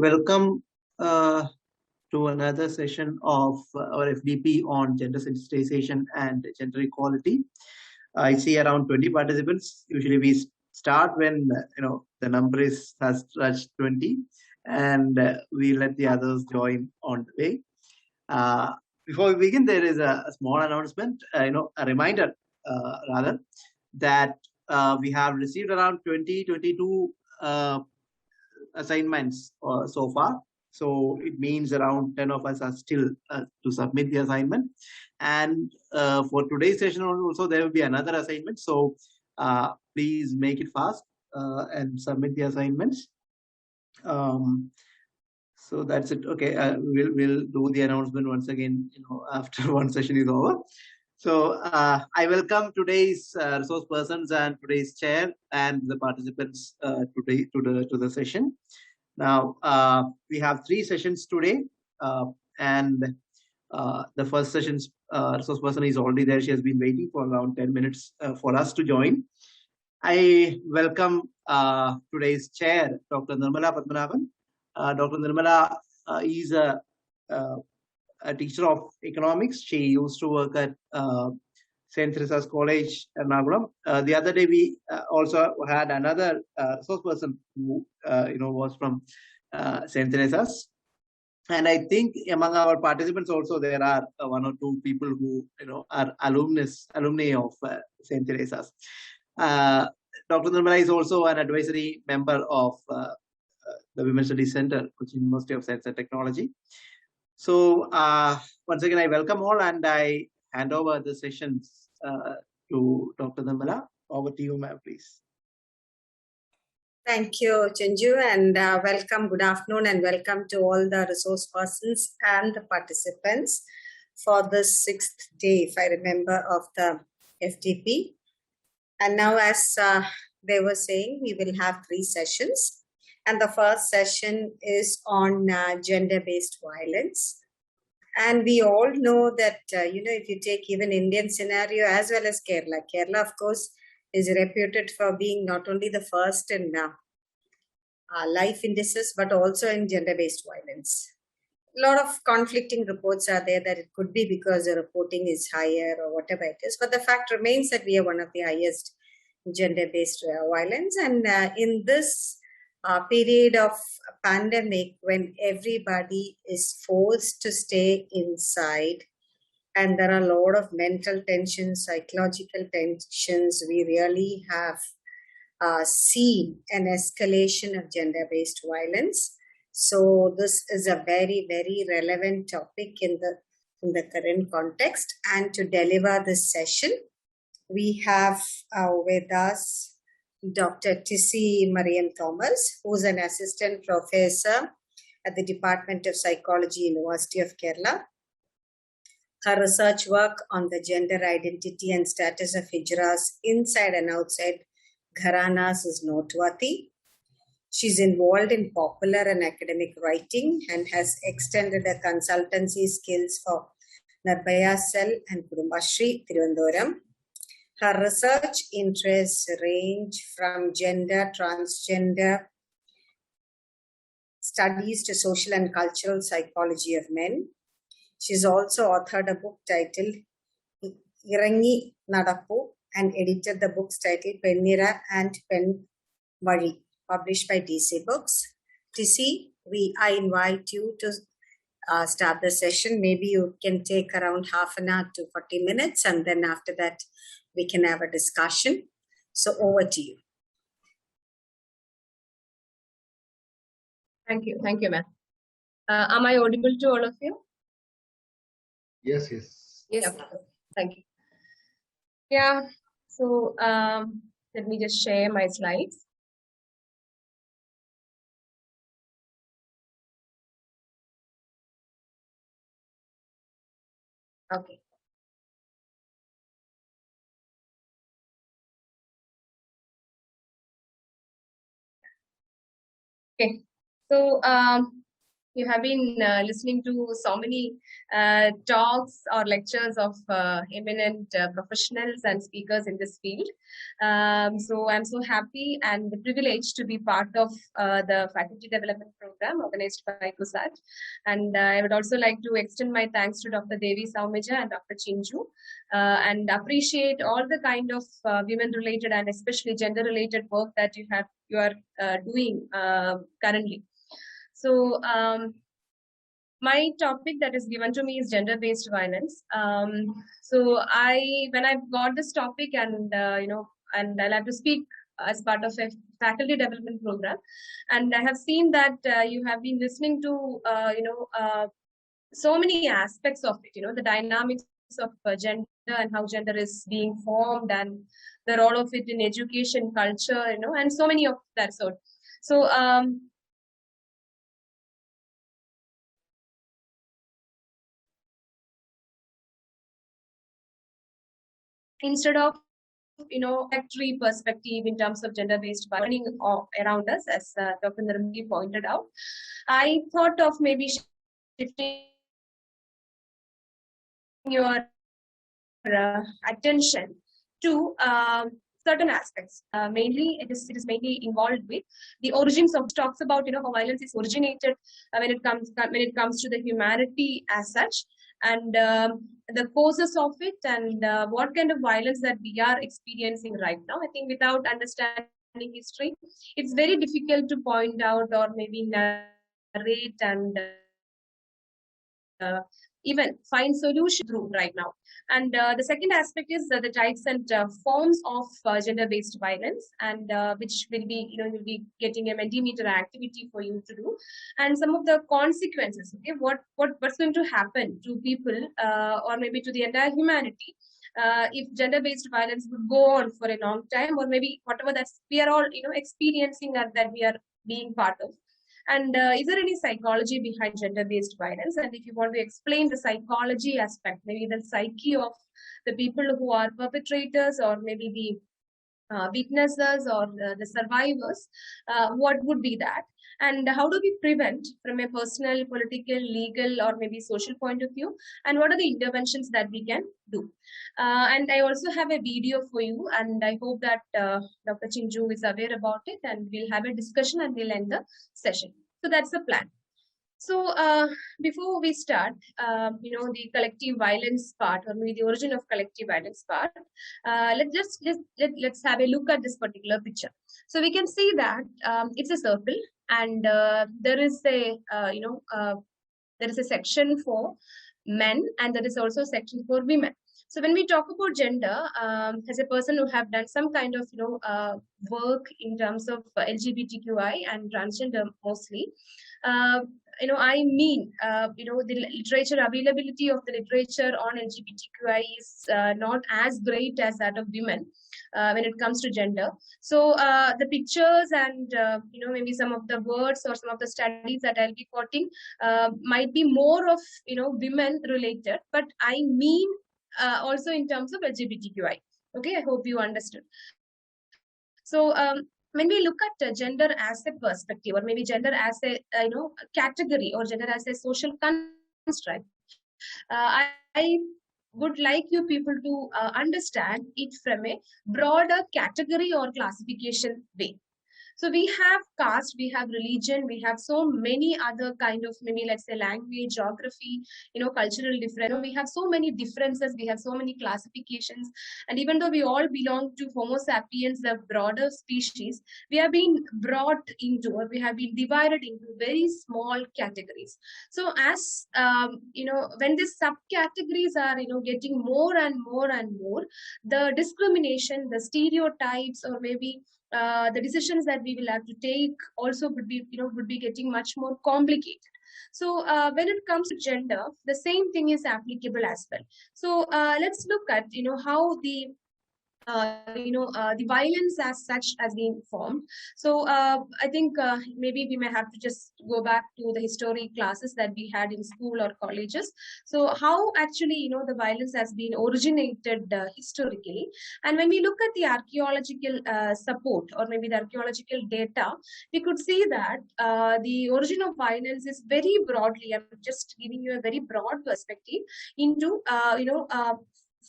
Welcome to another session of our FDP on gender sensitization and gender equality. I see around 20 participants. Usually we start when the number has touched 20, and we let the others join on the way. Before we begin, there is a small announcement. A reminder rather that we have received around 22 assignments so far. So it means around 10 of us are still to submit the assignment. And for today's session also, there will be another assignment. So please make it fast and submit the assignments. So that's it. Okay, we'll do the announcement once again, after one session is over. So I welcome today's resource persons and today's chair and the participants today to the session. Now we have 3 sessions today, and the first session's resource person is already there. She has been waiting for around 10 minutes for us to join. I welcome today's chair, Dr. Nirmala Padmanabhan. Dr. Nirmala is a teacher of economics. She used to work at St. Teresa's College, Ernakulam. The other day, we also had another resource person who was from St. Teresa's. And I think among our participants also there are 1 or 2 people who are alumni of St. Teresa's. Dr. Nirmala is also an advisory member of the Women's Studies Center, Cochin University of Science and Technology. So once again, I welcome all, and I hand over the sessions to Dr. Nirmala. Over to you, ma'am, please. Thank you, Chenju, and welcome, good afternoon, and welcome to all the resource persons and the participants for this 6th day, if I remember, of the FDP. And now, as they were saying, we will have 3 sessions. And the first session is on gender-based violence. And we all know that, if you take even Indian scenario as well as Kerala, of course, is reputed for being not only the first in life indices, but also in gender-based violence. A lot of conflicting reports are there that it could be because the reporting is higher or whatever it is. But the fact remains that we are one of the highest gender-based violence. And in this period of pandemic, when everybody is forced to stay inside, and there are a lot of mental tensions, psychological tensions, we really have seen an escalation of gender-based violence. So this is a very, very relevant topic in the current context. And to deliver this session, we have with us Dr. Tissy Mariam Thomas, who is an assistant professor at the Department of Psychology, University of Kerala. Her research work on the gender identity and status of hijras inside and outside gharanas is noteworthy. She's involved in popular and academic writing and has extended her consultancy skills for Nirbhaya Cell and Kudumbashri, Tirunelveli. Her research interests range from gender, transgender studies to social and cultural psychology of men. She's also authored a book titled Irangi Nadappu and edited the book's title Pennira and Pen Vali, published by DC Books. Tissy, I invite you to start the session. Maybe you can take around half an hour to 40 minutes, and then after that, we can have a discussion. So over to you. Thank you, ma'am. Am I audible to all of you? Yes. Yeah. Thank you. Yeah, so let me just share my slides. Okay. Okay, so You have been listening to so many talks or lectures of eminent professionals and speakers in this field. So I'm so happy and privileged to be part of the faculty development program organized by COSAT. And I would also like to extend my thanks to Dr. Devi Saumija and Dr. Chinju, and appreciate all the kind of women-related and especially gender-related work that you are doing currently. So my topic that is given to me is gender-based violence. So when I got this topic and and I'll have to speak as part of a faculty development program, and I have seen that you have been listening to so many aspects of it. The dynamics of gender and how gender is being formed and the role of it in education, culture, and so many of that sort. So instead of factory perspective in terms of gender-based learning around us, as Dr. Nirmali pointed out, I thought of maybe shifting your attention to certain aspects. Mainly, it is mainly involved with the origins of talks about how violence is originated when it comes to the humanity as such, and the causes of it, and what kind of violence that we are experiencing right now. I think without understanding history, it's very difficult to point out or maybe narrate and even find solution through right now. And the second aspect is the types and forms of gender-based violence, and which will be, you'll be getting a Mentimeter activity for you to do, and some of the consequences. Okay, what's going to happen to people or maybe to the entire humanity if gender-based violence would go on for a long time, or maybe whatever that we are all experiencing or that we are being part of. And is there any psychology behind gender-based violence? And if you want to explain the psychology aspect, maybe the psyche of the people who are perpetrators or maybe the witnesses or the survivors, what would be that? And how do we prevent from a personal, political, legal, or maybe social point of view? And what are the interventions that we can do? And I also have a video for you, and I hope that Dr. Chinju is aware about it, and we'll have a discussion and we'll end the session. So that's the plan. So before we start, the collective violence part, or maybe the origin of collective violence part, let's have a look at this particular picture. So we can see that it's a circle, and there is a there is a section for men, and there is also a section for women. So when we talk about gender, as a person who have done some kind of work in terms of LGBTQI and transgender mostly, I mean, the literature availability of the literature on LGBTQI is not as great as that of women when it comes to gender. So the pictures and maybe some of the words or some of the studies that I'll be quoting might be more of women related, but I mean also in terms of LGBTQI. Okay, I hope you understood. So when we look at gender as a perspective, or maybe gender as a category, or gender as a social construct, I would like you people to understand it from a broader category or classification way. So we have caste, we have religion, we have so many other kind of, maybe let's say language, geography, cultural difference. We have so many differences, we have so many classifications. And even though we all belong to Homo sapiens, the broader species, we have been brought into, or we have been divided into very small categories. So as, when these subcategories are, getting more and more and more, the discrimination, the stereotypes, or maybe the decisions that we will have to take also would be getting much more complicated. So when it comes to gender, the same thing is applicable as well. So let's look at how the the violence as such has been formed. So I think maybe we may have to just go back to the history classes that we had in school or colleges. So how actually, the violence has been originated historically. And when we look at the archaeological support or maybe the archaeological data, we could see that the origin of violence is very broadly, I'm just giving you a very broad perspective into,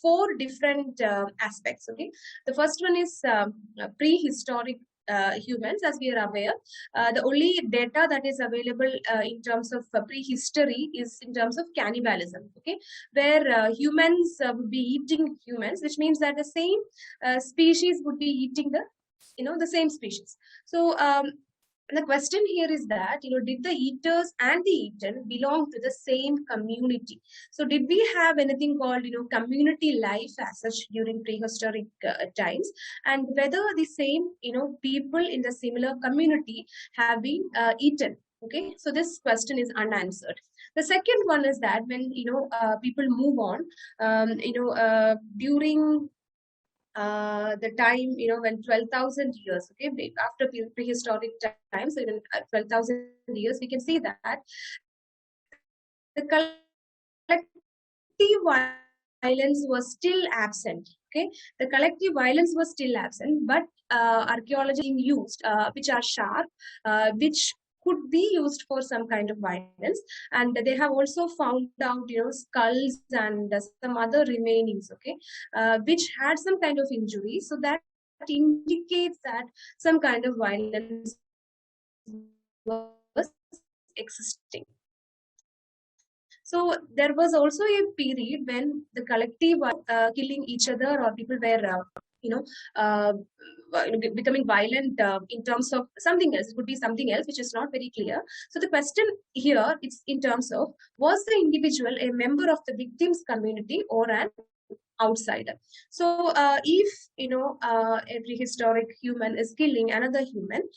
four different aspects. Okay, the first one is prehistoric humans. As we are aware, the only data that is available in terms of prehistory is in terms of cannibalism. Okay, where humans would be eating humans, which means that the same species would be eating the same species. So the question here is that, did the eaters and the eaten belong to the same community? So did we have anything called, community life as such during prehistoric times, and whether the same, people in the similar community have been eaten? Okay, so this question is unanswered. The second one is that when, people move on, during the time, when 12,000 years, okay, after prehistoric times, so in 12,000 years, we can see that the collective violence was still absent. Okay, the collective violence was still absent, but archaeology being used, which are sharp, which could be used for some kind of violence, and they have also found out, skulls and some other remainings, okay, which had some kind of injury. So that indicates that some kind of violence was existing. So there was also a period when the collective killing each other, or people were, becoming violent in terms of something else. It could be something else which is not very clear. So the question here is in terms of, was the individual a member of the victim's community or an outsider? So if every historic human is killing another human,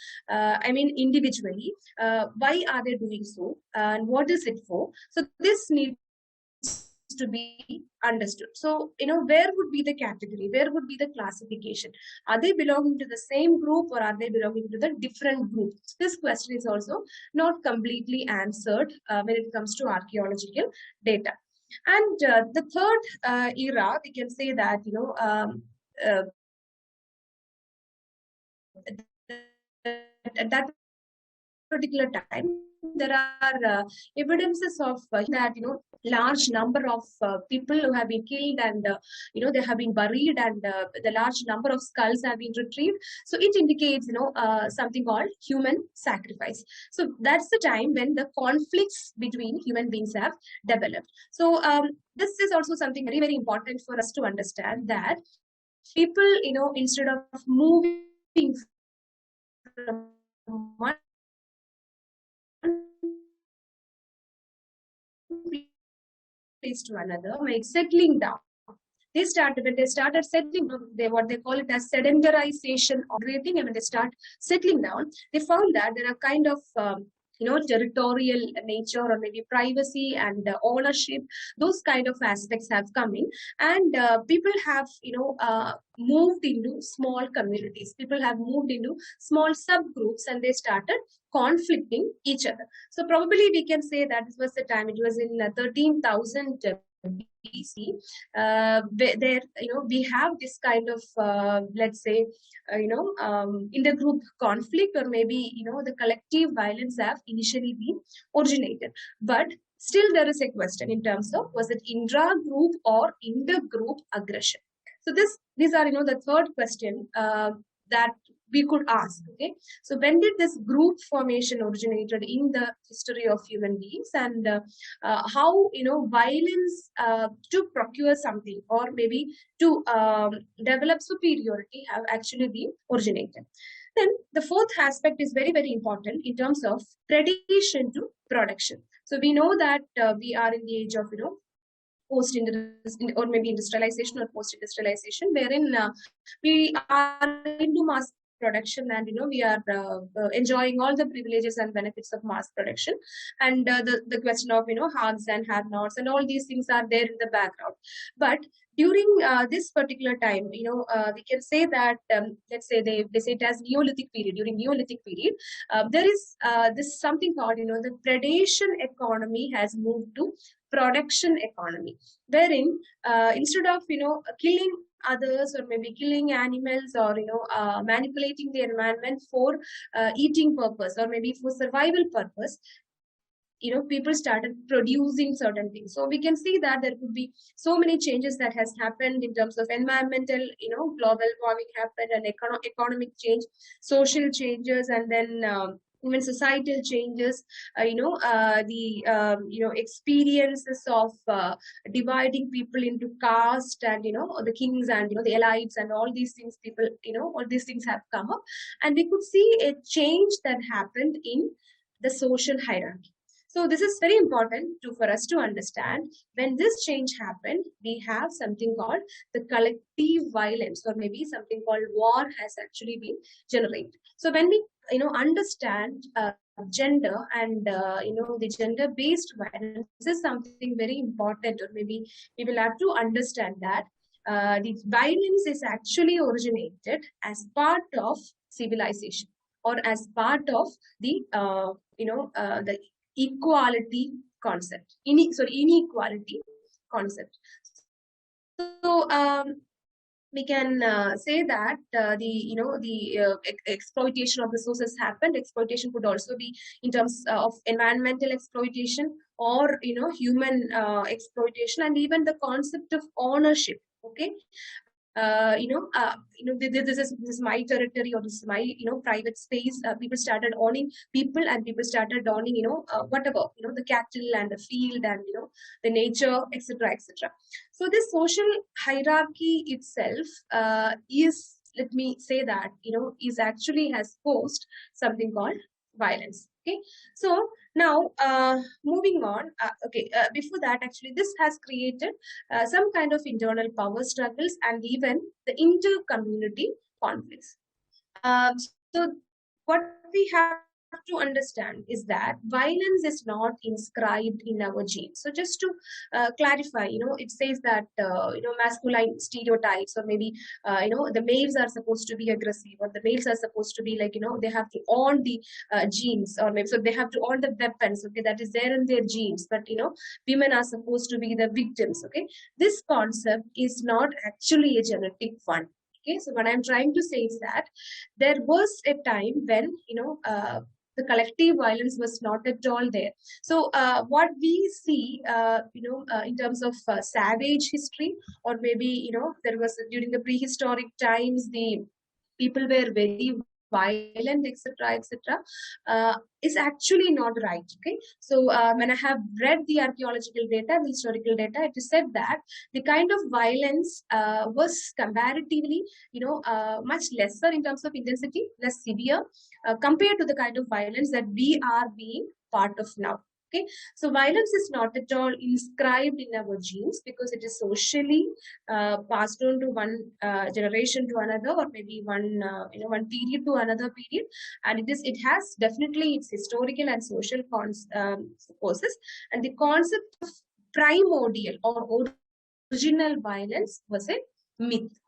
individually, why are they doing so, and what is it for? So this needs to be understood. So, where would be the category? Where would be the classification? Are they belonging to the same group, or are they belonging to the different group? This question is also not completely answered when it comes to archaeological data. And the third era, we can say that, at that particular time, there are evidences of that, large number of people who have been killed, and they have been buried, and the large number of skulls have been retrieved. So it indicates, something called human sacrifice. So that's the time when the conflicts between human beings have developed. So this is also something very, very important for us to understand, that people, instead of moving from one place to another, like settling down. When they started settling down, what they call it as sedentarization or migrating, and when they start settling down, they found that there are kind of territorial nature, or maybe privacy and ownership, those kind of aspects have come in, and people have moved into small communities. People have moved into small subgroups, and they started conflicting each other. So probably we can say that this was the time, it was in 13,000 BC, there we have this kind of let's say intergroup conflict, or maybe the collective violence have initially been originated. But still there is a question in terms of, was it intra-group or intergroup aggression? So these are the third question that we could ask. Okay, so when did this group formation originated in the history of human beings, and how violence to procure something, or maybe to develop superiority, have actually been originated. Then the fourth aspect is very, very important in terms of predation to production. So we know that we are in the age of or maybe industrialization or post-industrialization, wherein we are into mass production, and we are enjoying all the privileges and benefits of mass production, and the question of haves and have-nots and all these things are there in the background. But during this particular time, we can say that, let's say they say it as Neolithic period. During Neolithic period, there is this something called, the predation economy has moved to production economy, wherein instead of, killing others or maybe killing animals or, manipulating the environment for eating purpose or maybe for survival purpose, people started producing certain things. So we can see that there could be so many changes that has happened in terms of environmental, global warming happened, and economic change, social changes, and then even societal changes, experiences of dividing people into caste, and the kings and the elites and all these things, people, all these things have come up, and we could see a change that happened in the social hierarchy. So this is very important for us to understand. When this change happened, we have something called the collective violence, or maybe something called war has actually been generated. So when we understand gender and the gender-based violence, this is something very important, or maybe we will have to understand that the violence is actually originated as part of civilization, or as part of the the equality concept, inequality concept. So we can say that exploitation of resources happened. Exploitation could also be in terms of environmental exploitation, or human exploitation, and even the concept of ownership. Okay. This is my territory, or this is my private space. People started owning people, and people started owning whatever, the cattle and the field and the nature, etc., etc. So this social hierarchy itself is, let me say that, is actually has caused something called violence. Okay, so now moving on. Before that, actually, this has created some kind of internal power struggles and even the inter-community conflicts. So what we have to understand is that violence is not inscribed in our genes. So just to clarify, it says that masculine stereotypes, or maybe the males are supposed to be aggressive, or the males are supposed to be like, they have to own the genes, or maybe so they have to own the weapons. Okay, that is there in their genes, but women are supposed to be the victims. Okay, this concept is not actually a genetic one. Okay, so what I'm trying to say is that there was a time when the collective violence was not at all there. So what we see, in terms of savage history, or maybe there was during the prehistoric times, the people were very violent, etc., etc., is actually not right. Okay, so when I have read the archaeological data, the historical data, it is said that the kind of violence was comparatively, much lesser in terms of intensity, less severe, compared to the kind of violence that we are being part of now. Okay, so violence is not at all inscribed in our genes, because it is socially passed on to one generation to another, or maybe one one period to another period, and it has definitely its historical and social causes, and the concept of primordial or original violence was a myth.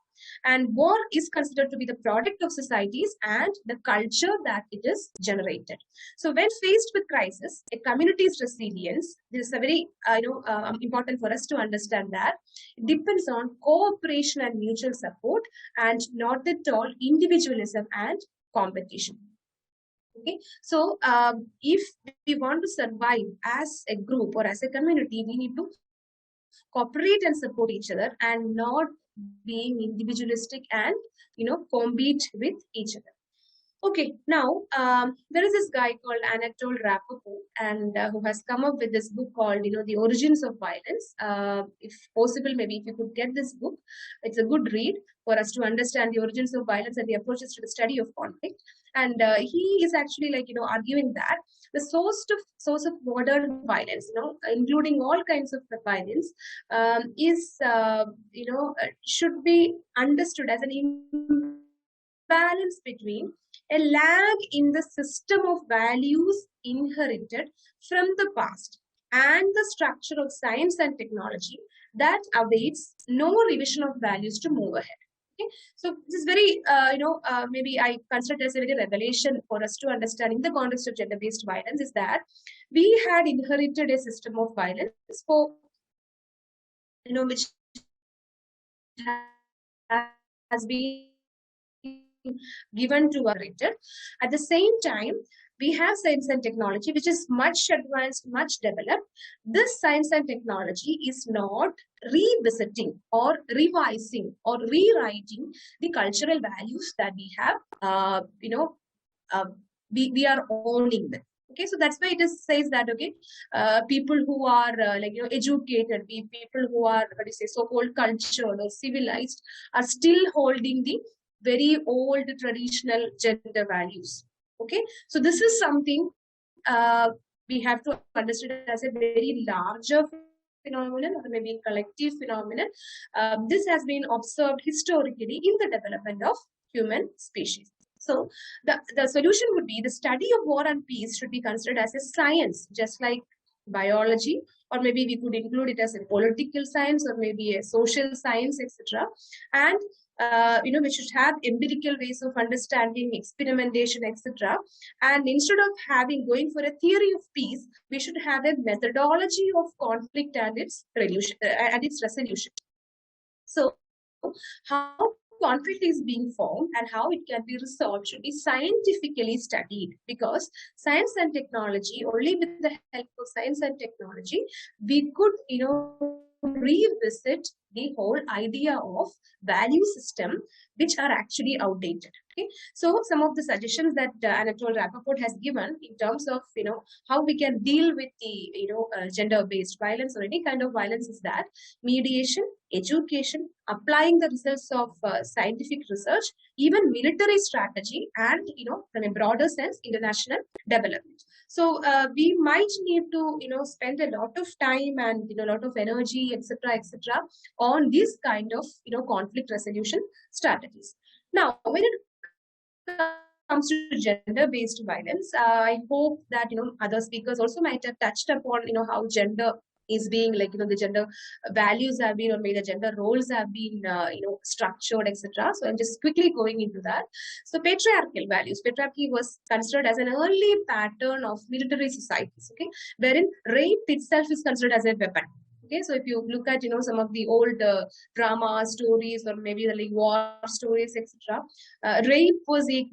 And war is considered to be the product of societies and the culture that it is generated. So when faced with crisis, a community's resilience, this is a very important for us to understand that it depends on cooperation and mutual support, and not at all individualism and competition. Okay, so if we want to survive as a group or as a community, we need to cooperate and support each other, and not being individualistic and compete with each other. Okay, now there is this guy called Anatole Rappaport, and who has come up with this book called The Origins of Violence. If possible, maybe if you could get this book, it's a good read for us to understand the origins of violence and the approaches to the study of conflict. And he is actually arguing that the source of modern violence, including all kinds of violence, is should be understood as an imbalance between a lag in the system of values inherited from the past and the structure of science and technology that awaits no revision of values to move ahead. Okay, so this is very, maybe I consider it as a very revelation for us to understand in the context of gender-based violence, is that we had inherited a system of violence for, which has been given to us. At the same time, we have science and technology, which is much advanced, much developed. This science and technology is not revisiting or revising or rewriting the cultural values that we have, we are owning them. Okay, so that's why it says that, okay, people who are educated, people who are, what do you say, so-called cultured or civilized, are still holding the very old traditional gender values. Okay, so this is something we have to understand as a very larger phenomenon, or maybe collective phenomenon. This has been observed historically in the development of human species. So the solution would be the study of war and peace should be considered as a science, just like biology, or maybe we could include it as a political science, or maybe a social science, etc. And we should have empirical ways of understanding, experimentation, etc. And instead of going for a theory of peace, we should have a methodology of conflict and its resolution. So how conflict is being formed and how it can be resolved should be scientifically studied, because science and technology, only with the help of science and technology, we could, revisit the whole idea of value system, which are actually outdated. Okay, so some of the suggestions that Anatole Rappaport has given in terms of how we can deal with the gender-based violence or any kind of violence is that mediation, education, applying the results of scientific research, even military strategy, and from a broader sense, international development. So we might need to spend a lot of time and a lot of energy, etc., on this kind of conflict resolution strategies. Now, when it comes to gender-based violence, I hope that other speakers also might have touched upon how gender is being the gender values have been, or maybe the gender roles have been structured, etc. So I'm just quickly going into that. So patriarchal values, patriarchy was considered as an early pattern of military societies, okay, wherein rape itself is considered as a weapon. Okay, so if you look at some of the old drama stories, or maybe the war stories, etc., rape was it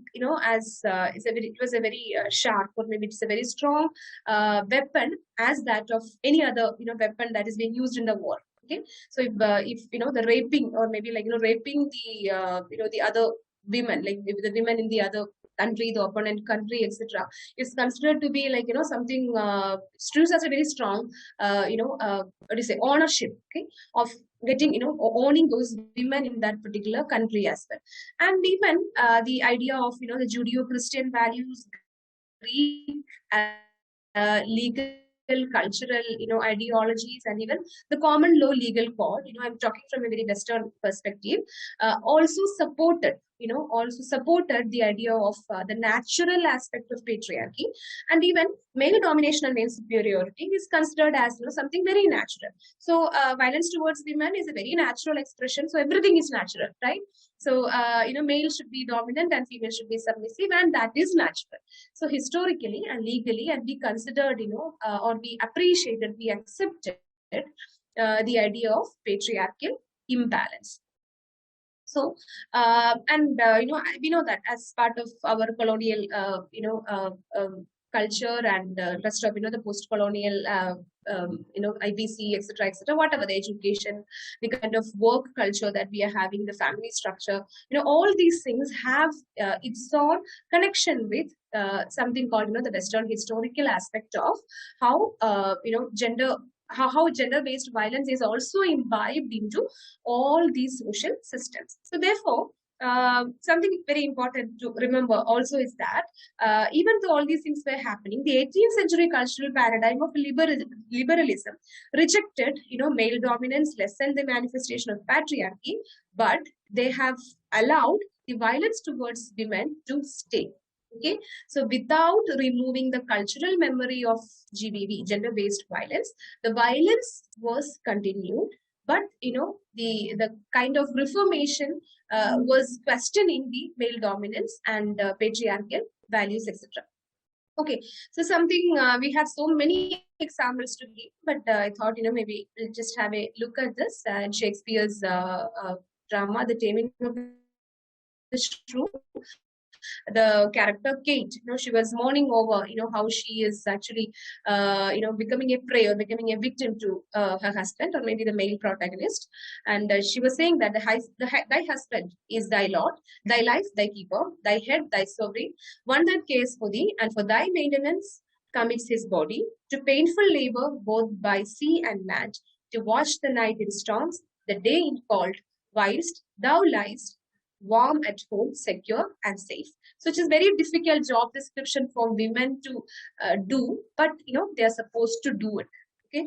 was a very sharp, or maybe it's a very strong weapon as that of any other weapon that is being used in the war. Okay, so if the raping, or maybe raping the other women, like maybe the women in the other country, the opponent country, etc., is considered to be something used as a very strong what do you say, ownership, okay, of getting owning those women in that particular country as well. And even the idea of the Judeo-Christian values, Greek legal, cultural ideologies, and even the common law legal code, I'm talking from a very Western perspective, also supported the idea of the natural aspect of patriarchy. And even male domination and male superiority is considered as something very natural. So violence towards women is a very natural expression, so everything is natural, right? So male should be dominant and female should be submissive, and that is natural. So historically and legally, and we considered or we appreciated, we accepted the idea of patriarchal imbalance. So, we know that as part of our colonial, culture, and rest of the post-colonial, IBC, etc., whatever the education, the kind of work culture that we are having, the family structure, all these things have its own connection with something called the Western historical aspect of how how gender-based violence is also imbibed into all these social systems. So therefore, something very important to remember also is that even though all these things were happening, the 18th century cultural paradigm of liberalism rejected male dominance, lessened the manifestation of patriarchy, but they have allowed the violence towards women to stay. Okay, so without removing the cultural memory of GBV, gender-based violence, the violence was continued, but the kind of reformation was questioning the male dominance and patriarchal values, etc. Okay, so something we have so many examples to give, but I thought maybe we'll just have a look at this in Shakespeare's drama, The Taming of the Shrew. The character Kate, she was mourning over, how she is actually, becoming a prey or becoming a victim to her husband, or maybe the male protagonist. And she was saying that thy husband is thy lord, thy life thy keeper, thy head thy sovereign, one that cares for thee, and for thy maintenance commits his body to painful labor both by sea and land, to watch the night in storms, the day in cold, whilst thou liest warm at home, secure and safe. So it's a very difficult job description for women to do, but they are supposed to do it. Okay,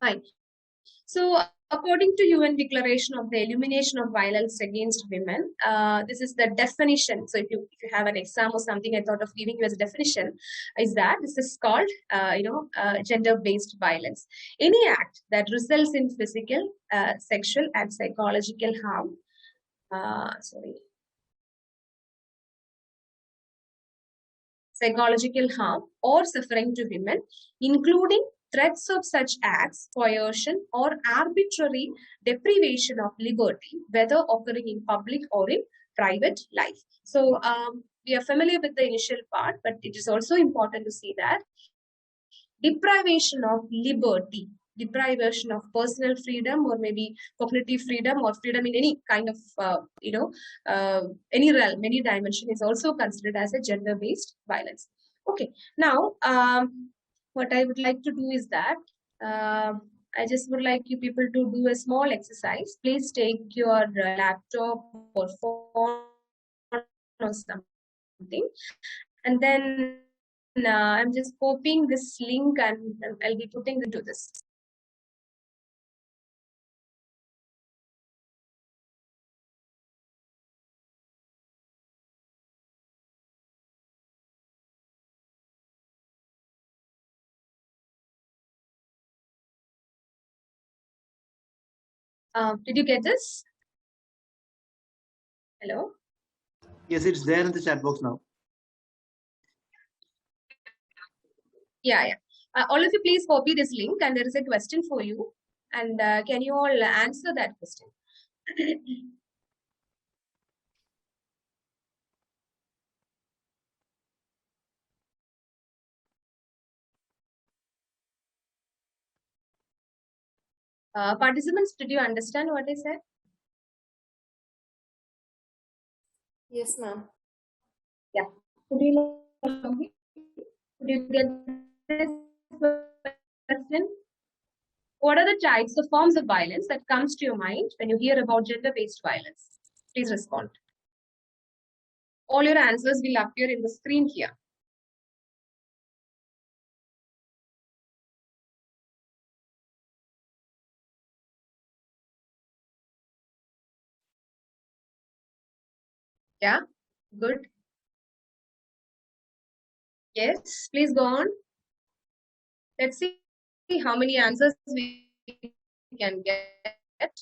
fine. So according to UN Declaration of the Elimination of Violence Against Women, this is the definition. So if you have an exam or something, I thought of giving you as a definition, is that this is called gender-based violence. Any act that results in physical, sexual and psychological harm, psychological harm or suffering to women, including threats of such acts, coercion or arbitrary deprivation of liberty, whether occurring in public or in private life. So we are familiar with the initial part, but it is also important to see that deprivation of liberty, deprivation of personal freedom, or maybe cognitive freedom, or freedom in any kind of any realm, any dimension, is also considered as a gender-based violence. Okay, now what I would like to do is that I just would like you people to do a small exercise. Please take your laptop or phone or something, and then I'm just copying this link and I'll be putting into this. Did you get this? Hello? Yes, it's there in the chat box now. Yeah. All of you please copy this link, and there is a question for you. And can you all answer that question? Participants, did you understand what I said? Yes, ma'am. Yeah. Could you get this question? What are the types of forms of violence that comes to your mind when you hear about gender-based violence? Please respond. All your answers will appear in the screen here. Yeah, good. Yes, please go on. Let's see how many answers we can get.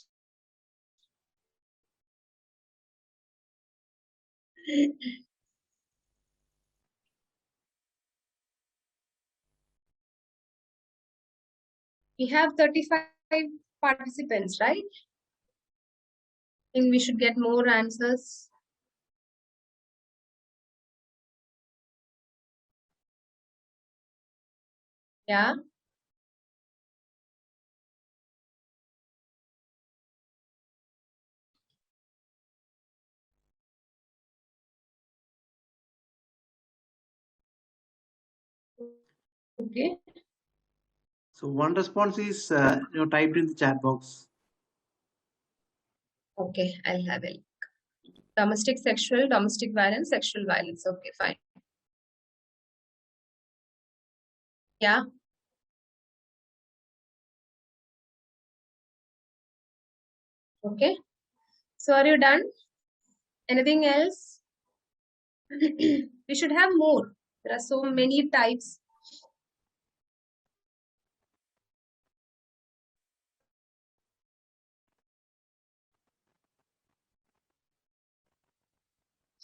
We have 35 participants, right? I think we should get more answers. Yeah. Okay. So one response is typed in the chat box. Okay, I'll have a look. Domestic sexual, domestic violence, sexual violence. Okay, fine. Yeah. Okay. So are you done? Anything else? We should have more. There are so many types.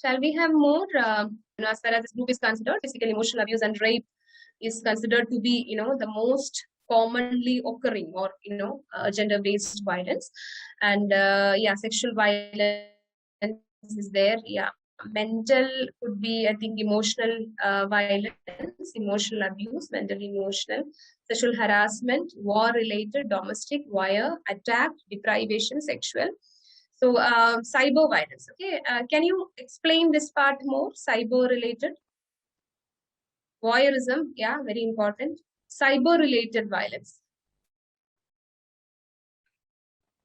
Shall we have more? As far as this group is concerned, physical, emotional abuse and rape is considered to be, the most commonly occurring or, gender-based violence. And yeah, sexual violence is there. Yeah, mental could be, I think, emotional violence, emotional abuse, mental, emotional, sexual harassment, war-related, domestic, wire, attack, deprivation, sexual. So cyber violence. Okay, can you explain this part more? Cyber related. Voyeurism, yeah, very important. Cyber related violence.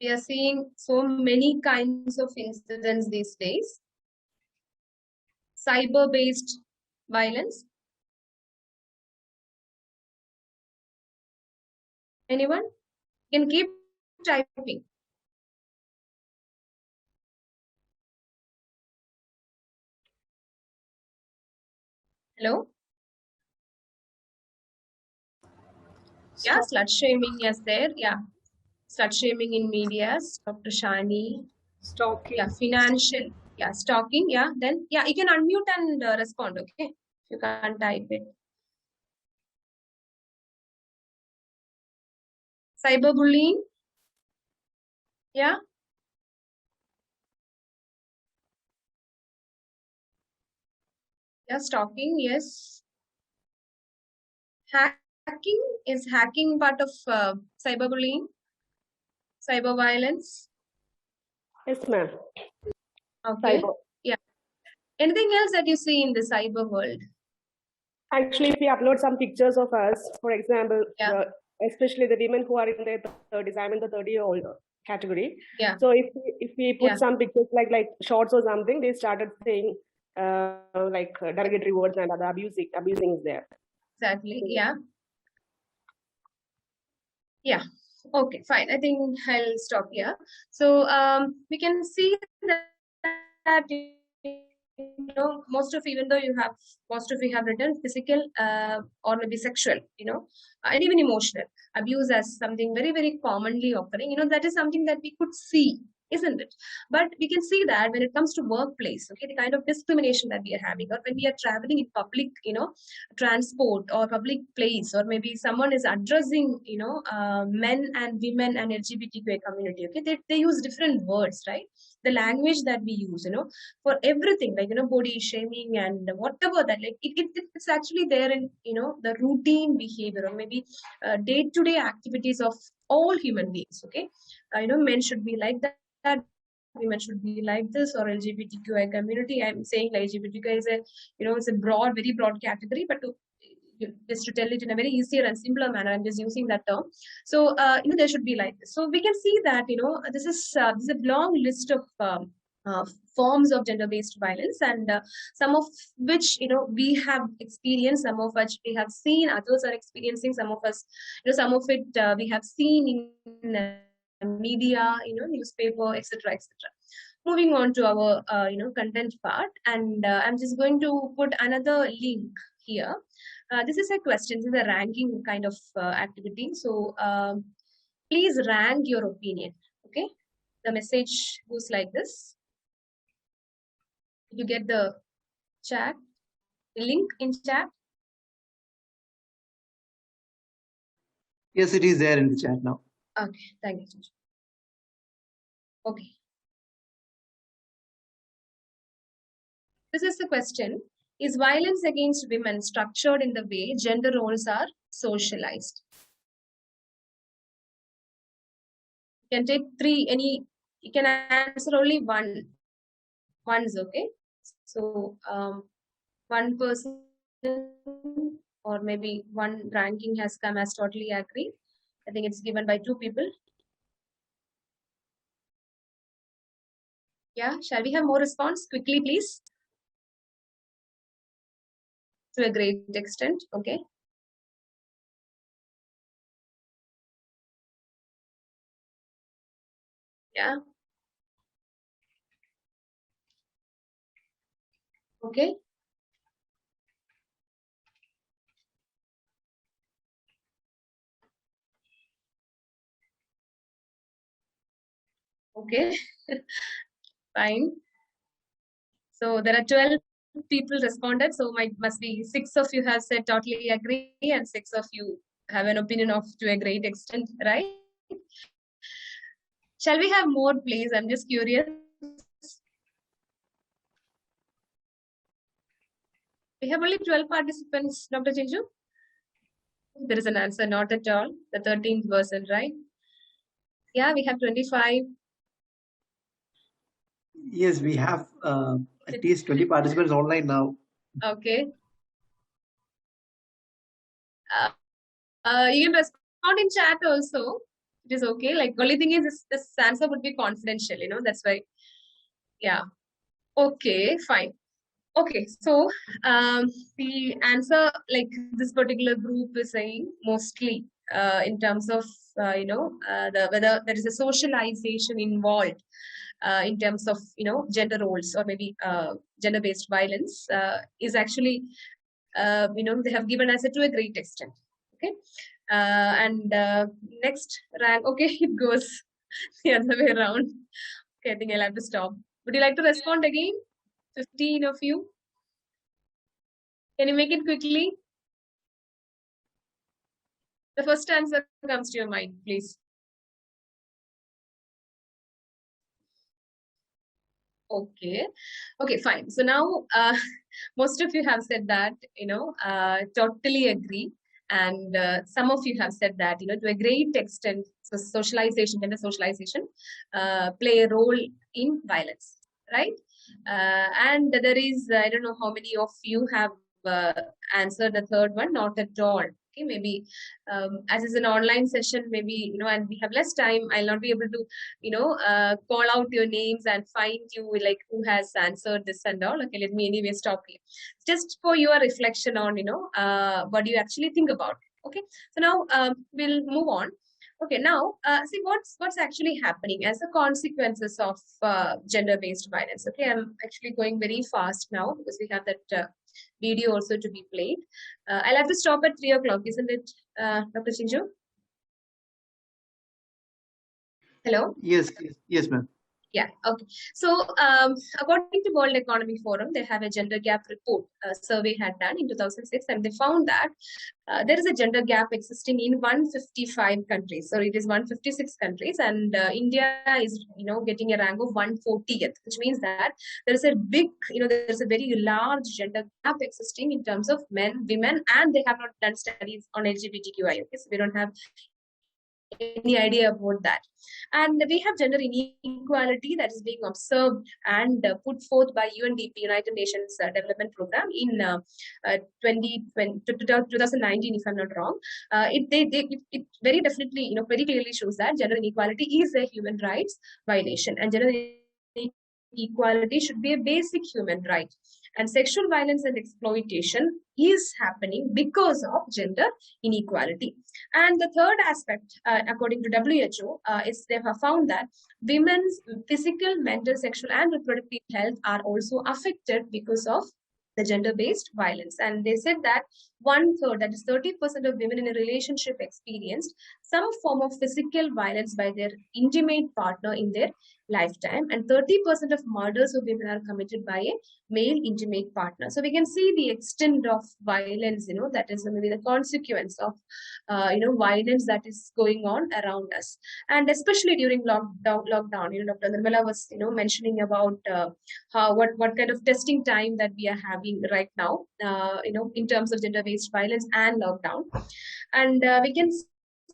We are seeing so many kinds of incidents these days. Cyber based violence. Anyone? You can keep typing. Hello? Yeah, slut shaming is there. Yeah. Slut shaming in media. Dr. Shani. Stalking. Yeah, financial. Yeah, stalking. Yeah, then, yeah, you can unmute and respond, okay? If you can't type it. Cyberbullying. Yeah. Yeah, stalking, yes. Hacking, is hacking part of cyberbullying, cyber violence? Yes, ma'am. Okay. Cyber. Yeah. Anything else that you see in the cyber world? Actually, if we upload some pictures of us, for example, Yeah. especially the women who are in their 30s, I'm in the 30-year-old category. Yeah. So if we put some pictures like shorts or something, they started saying derogatory words and other abusing is there. Exactly. Yeah. Yeah. Okay, fine. I think I'll stop here. So we can see that most of you have written physical or maybe sexual, and even emotional abuse as something very, very commonly occurring. That is something that we could see, isn't it? But we can see that when it comes to workplace, okay, the kind of discrimination that we are having, or when we are traveling in public, transport or public place, or maybe someone is addressing, men and women and LGBTQI community, okay, they use different words, right? The language that we use, for everything, like, body shaming and whatever that, like, it's actually there in, the routine behavior or maybe day-to-day activities of all human beings, okay? Men should be like that, women should be like this, or LGBTQI community. I'm saying like LGBTQI is it's a broad, very broad category, but just to tell it in a very easier and simpler manner, I'm just using that term. So there should be like this. So we can see that this is a long list of forms of gender-based violence, and some of which we have experienced, some of which we have seen, others are experiencing, some of us, some of it we have seen in media, newspaper, etc., etc. Moving on to our content part, and I'm just going to put another link here. This is a question. This is a ranking kind of activity. So please rank your opinion. Okay, the message goes like this. You get the chat, the link in chat. Yes, it is there in the chat now. Okay, thank you. Okay. This is the question. Is violence against women structured in the way gender roles are socialized? You can take you can answer only once, okay? So one person or maybe one ranking has come as totally agree. I think it's given by 2 people. Yeah, shall we have more response quickly, please? To a great extent, okay. Yeah. Okay. Okay. Fine. So there are 12 people responded. So must be 6 of you have said totally agree, and 6 of you have an opinion of to a great extent, right? Shall we have more, please? I'm just curious. We have only 12 participants, Dr. Chinju. There is an answer, not at all. The 13th person, right? Yeah, we have 25. Yes, we have at least 20 participants online now. Okay. You can respond in chat also. It is okay. Like, only thing is this answer would be confidential, that's why. Yeah. Okay, fine. Okay, so the answer, like this particular group is saying mostly in terms of whether there is a socialization involved in terms of gender roles or maybe gender-based violence is actually they have given answer to a great extent. Okay, and next rank. Okay, it goes the other way around. Okay, I think I'll have to stop. Would you like to respond again? 15 of you. Can you make it quickly? The first answer comes to your mind, please. Okay. Okay, fine. So now most of you have said that, totally agree. And some of you have said that, to a great extent, so socialization, gender socialization, play a role in violence, right? And there is, I don't know how many of you have answered the third one, not at all. Okay, maybe as is an online session, maybe, and we have less time, I'll not be able to, call out your names and find you like who has answered this and all. Okay, let me anyway stop here. Just for your reflection on, what do you actually think about it. Okay, so now we'll move on. Okay, now see what's actually happening as the consequences of gender-based violence. Okay, I'm actually going very fast now because we have that video also to be played. I'll have to stop at 3 o'clock, isn't it, Dr. Chinju? Hello? Yes, ma'am. Yeah, okay. So according to World Economic Forum, they have a gender gap report survey had done in 2006, and they found that there is a gender gap existing in 155 countries. So it is 156 countries, and India is, getting a rank of 140th, which means that there is a big, there is a very large gender gap existing in terms of men, women, and they have not done studies on LGBTQI. Okay, so we don't have any idea about that. And we have gender inequality that is being observed and put forth by UNDP, United Nations Development Program, in 2019, if I'm not wrong. It very definitely, very clearly shows that gender inequality is a human rights violation, and gender equality should be a basic human right. And sexual violence and exploitation is happening because of gender inequality. And the third aspect, according to WHO, is they have found that women's physical, mental, sexual, and reproductive health are also affected because of the gender-based violence. And they said that 1/3, that is 30% of women in a relationship experienced some form of physical violence by their intimate partner in their lifetime, and 30% of murders of women are committed by a male intimate partner. So we can see the extent of violence, that is maybe the consequence of, violence that is going on around us. And especially during lockdown, Dr. Nirmala was, mentioning about what kind of testing time that we are having right now, in terms of gender-based violence and lockdown. And we can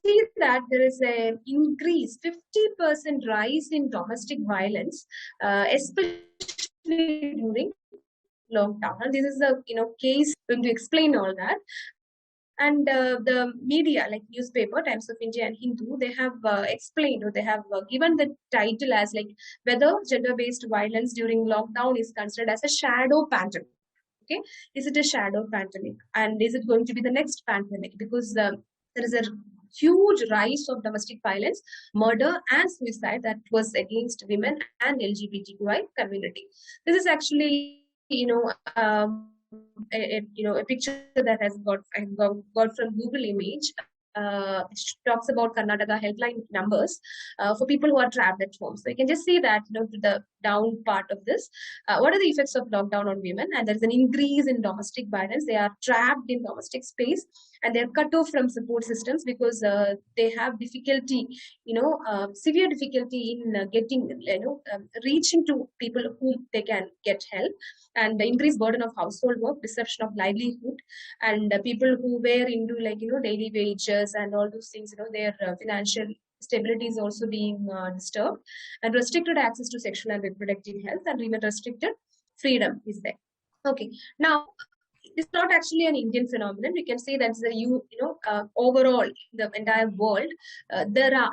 see that there is an increase, 50% rise in domestic violence, especially during lockdown. And this is a case going to explain all that. And the media like newspaper, Times of India and Hindu, they have explained, or they have given the title as like whether gender-based violence during lockdown is considered as a shadow pandemic. Okay, is it a shadow pandemic, and is it going to be the next pandemic? Because there is a huge rise of domestic violence, murder, and suicide that was against women and LGBTQI community. This is actually, a picture that has got from Google image. which talks about Karnataka helpline numbers for people who are trapped at home. So you can just see that, to the down part of this, what are the effects of lockdown on women? And there is an increase in domestic violence. They are trapped in domestic space and they are cut off from support systems because they have difficulty, severe difficulty in getting, reaching to people whom they can get help, and the increased burden of household work, disruption of livelihood, and people who were into daily wages and all those things, their financial stability is also being disturbed, and restricted access to sexual and reproductive health, and even restricted freedom is there. Okay, now it's not actually an Indian phenomenon. We can say that overall in the entire world, there are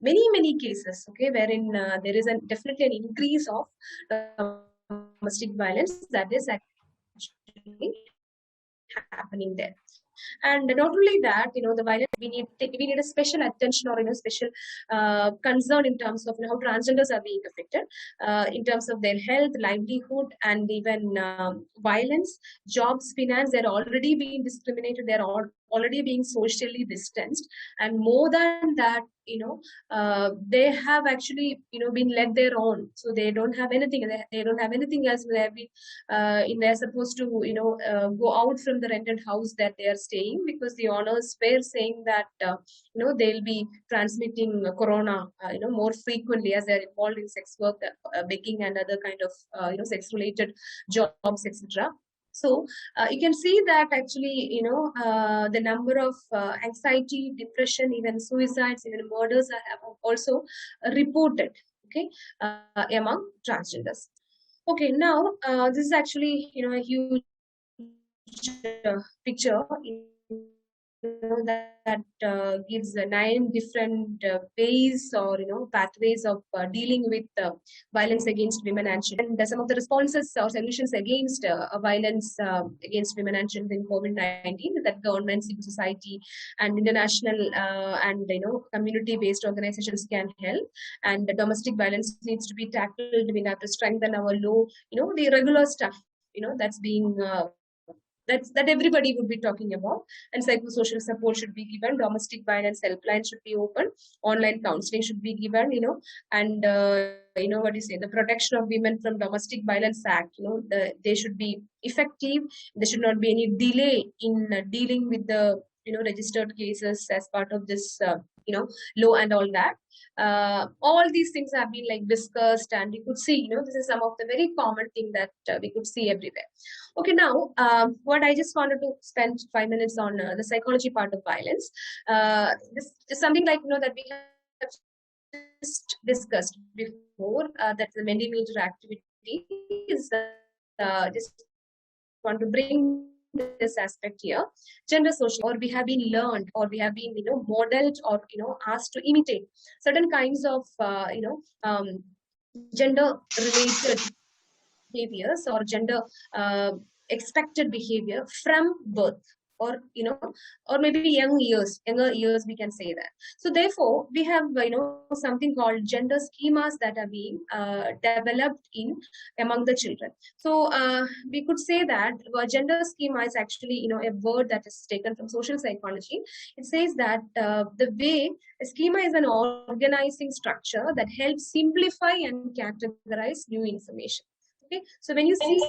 many cases, okay, wherein there is definitely an increase of domestic violence that is actually happening there. And not only that, the violence, we need a special attention or special concern in terms of how transgenders are being affected in terms of their health, livelihood, and even violence, jobs, finance. They're already being discriminated. They're already being socially distanced, and more than that, they have actually been led their own, so they don't have anything. They don't have anything else. They're supposed to go out from the rented house that they are staying, because the owners were saying that they'll be transmitting corona more frequently as they're involved in sex work, baking, and other kind of sex related jobs, etc. So you can see that actually, the number of anxiety, depression, even suicides, even murders have also reported, okay, among transgenders. Okay, now this is actually, a huge picture that gives 9 different ways or pathways of dealing with violence against women and children, and some of the responses or solutions against violence against women and children in COVID-19 that government, civil society, and international and community-based organizations can help. And the domestic violence needs to be tackled. We have to strengthen our law, the regular stuff that's being that everybody would be talking about, and psychosocial support should be given. Domestic violence helpline should be open. Online counseling should be given, and the Protection of Women from Domestic Violence Act, they should be effective. There should not be any delay in dealing with the registered cases as part of this law and all that. All these things have been discussed, and you could see this is some of the very common thing that we could see everywhere. Okay, now what I just wanted to spend 5 minutes on the psychology part of violence. This is something that we have just discussed before, that the many major activities. Just want to bring this aspect here. Gender social, or we have been learned, or we have been modeled, or asked to imitate certain kinds of gender related behaviors or gender expected behavior from birth, or or maybe younger years, we can say that. So therefore we have something called gender schemas that are being developed in among the children. So we could say that gender schema is actually a word that is taken from social psychology. It says that the way a schema is an organizing structure that helps simplify and categorize new information. Okay, so when you see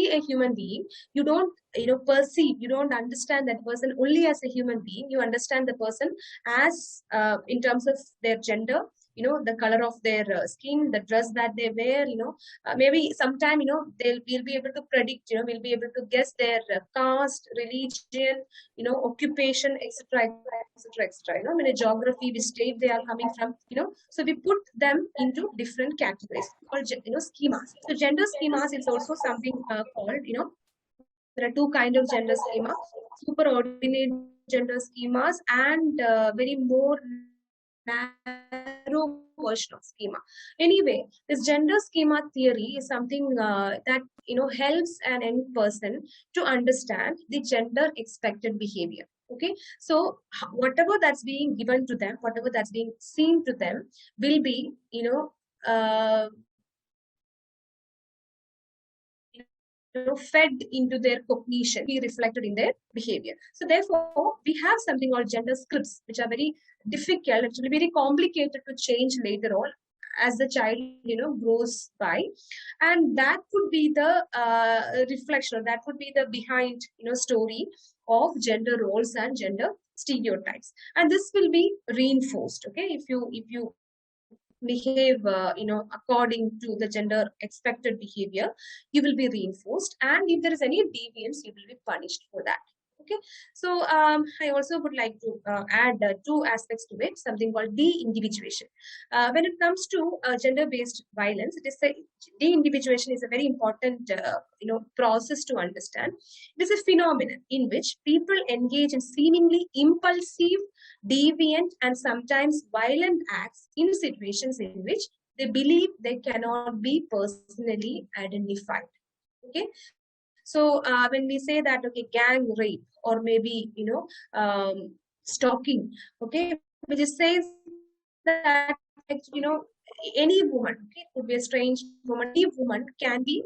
a human being, you don't perceive, you don't understand that person only as a human being. You understand the person as in terms of their gender, the color of their skin, the dress that they wear, maybe sometime we'll be able to predict, we'll be able to guess their caste, religion, occupation, etc., in a geography, which state they are coming from, so we put them into different categories called schemas. So gender schemas is also something called, there are 2 kinds of gender schema: superordinate gender schemas and very more narrow version of schema. Anyway, this gender schema theory is something that helps an young person to understand the gender expected behavior. Okay, so whatever that's being given to them, whatever that's being seen to them, will be fed into their cognition, be reflected in their behavior. So therefore, we have something called gender scripts, which are very difficult, actually very complicated to change later on as the child grows by, and that would be the reflection, or that would be the behind story of gender roles and gender stereotypes, and this will be reinforced. Okay, if you behave according to the gender expected behavior, you will be reinforced, and if there is any deviance, you will be punished for that. Okay, so I also would like to add two aspects to it, something called de-individuation. When it comes to gender-based violence, it is de-individuation is a very important process to understand. It is a phenomenon in which people engage in seemingly impulsive, deviant, and sometimes violent acts in situations in which they believe they cannot be personally identified. Okay, so when we say that, okay, gang rape, or maybe stalking, okay, which says that any woman, okay, could be a strange woman, any woman can be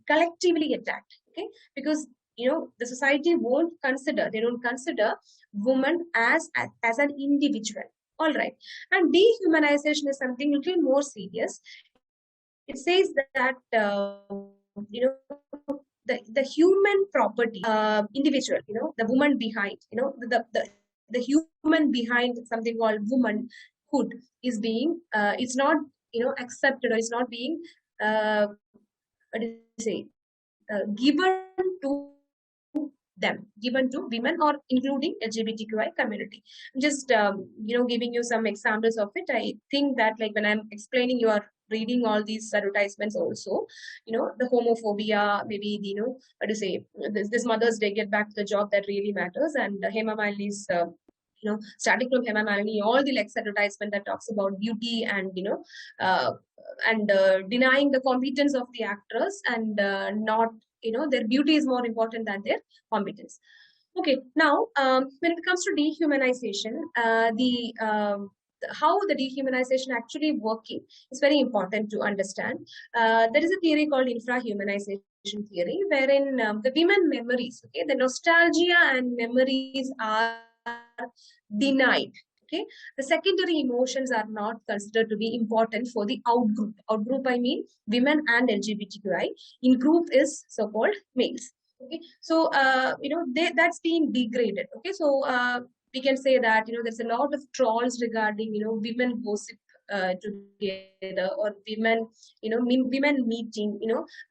collectively attacked. Okay, because the society won't consider, they don't consider woman as an individual. All right, and dehumanization is something a little more serious. It says that the human property, individual, the woman behind, the human behind something called womanhood is being, it's not, accepted, or it's not being, what do you say, given to them, given to women, or including LGBTQI community. I'm just, giving you some examples of it. I think that, like, when I'm explaining, you are reading all these advertisements also, the homophobia, maybe, what to say, this Mother's Day, get back to the job that really matters, and Hema Malini's, starting from Hema Malini, all the Lex advertisement that talks about beauty and, denying the competence of the actress, and not, their beauty is more important than their competence. Okay, now, when it comes to dehumanization, how the dehumanization actually working is very important to understand. There is a theory called infrahumanization theory, wherein the women memories, okay, the nostalgia and memories are denied. Okay, the secondary emotions are not considered to be important for the outgroup. Outgroup, I mean women and LGBTQI. In group is so-called males. Okay, so that's being degraded. Okay, so we can say that there's a lot of trolls regarding women gossip together, or women women meeting,